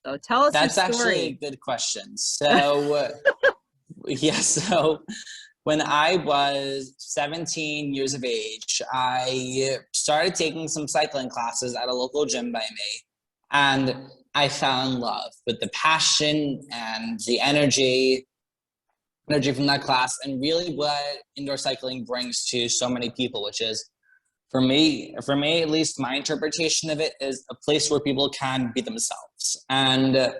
So tell us your That's actually a story. good question. So, yeah, so when I was 17 years of age, I started taking some cycling classes at a local gym by me. And I fell in love with the passion and the energy from that class, and really what indoor cycling brings to so many people, which is for me at least, my interpretation of it is a place where people can be themselves. And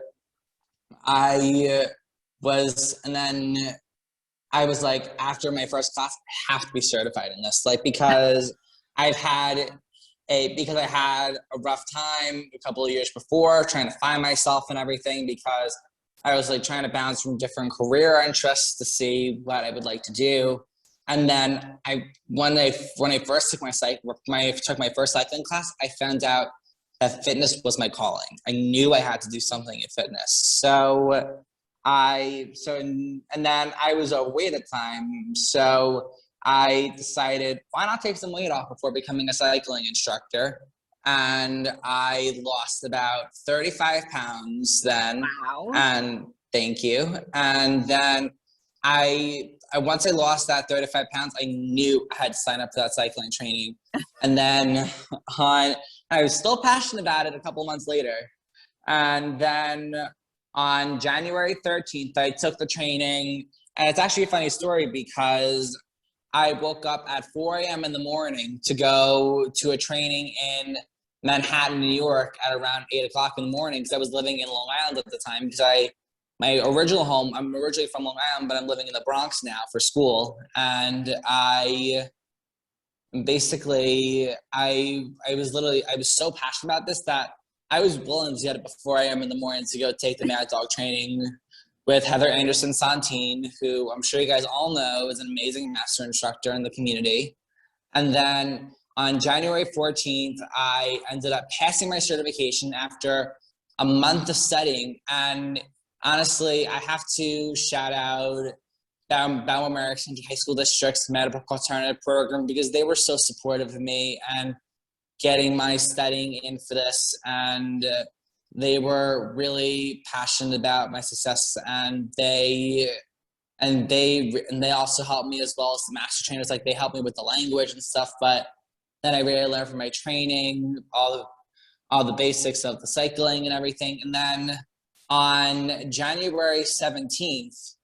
I and then I was like, after my first class, I have to be certified in this, like, because I've had because I had a rough time a couple of years before trying to find myself and everything, because I was like trying to bounce from different career interests to see what I would like to do. And then when I first took my first cycling class, I found out that fitness was my calling. I knew I had to do something in fitness. And then I was overweight at the time. So I decided, why not take some weight off before becoming a cycling instructor? And I lost about 35 pounds then. Wow. And thank you. And then I once I lost that 35 pounds, I knew I had to sign up for that cycling training. And then I was still passionate about it a couple months later. And then on January 13th, I took the training. And it's actually a funny story because I woke up at 4 a.m. in the morning to go to a training in Manhattan, New York at around 8 o'clock in the morning, because I was living in Long Island at the time, because my original home, I'm originally from Long Island, but I'm living in the Bronx now for school. And I was so passionate about this that I was willing to get up at 4 a.m. in the morning to go take the Maddogg training with Heather Anderson Santine, who I'm sure you guys all know is an amazing master instructor in the community. And then on January 14th, I ended up passing my certification after a month of studying. And honestly, I have to shout out Bauer Merrick Central High School District's Medical Alternative Program, because they were so supportive of me and getting my studying in for this. And they were really passionate about my success, and they also helped me, as well as the master trainers. Like, they helped me with the language and stuff. But then I really learned from my training all the basics of the cycling and everything. And then on January 17th,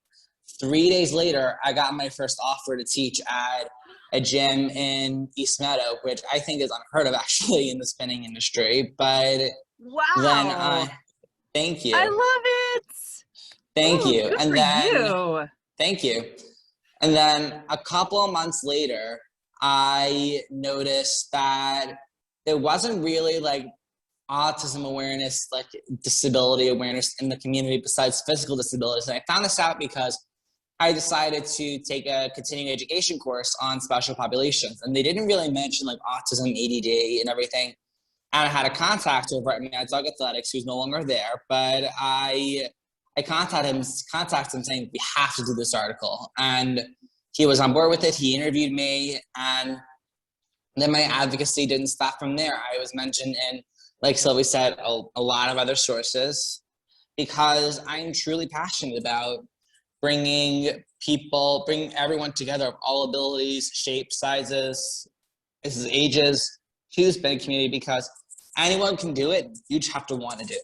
3 days later, I got my first offer to teach at a gym in East Meadow, which I think is unheard of actually in the spinning industry. But then Wow. thank you. I love it. Thank Ooh, you. good And for then you. thank you. And then a couple of months later, I noticed that there wasn't really like autism awareness, like disability awareness in the community besides physical disabilities. And I found this out because I decided to take a continuing education course on special populations. And they didn't really mention like autism, ADD, and everything. And I had a contact over at Maddogg Athletics who's no longer there, but I contacted him saying, we have to do this article. And he was on board with it. He interviewed me, and then my advocacy didn't stop from there. I was mentioned in, like Sylvie said, a lot of other sources, because I'm truly passionate about bringing everyone together of all abilities, shapes, sizes, ages, to the spinning community, because anyone can do it. You just have to want to do it.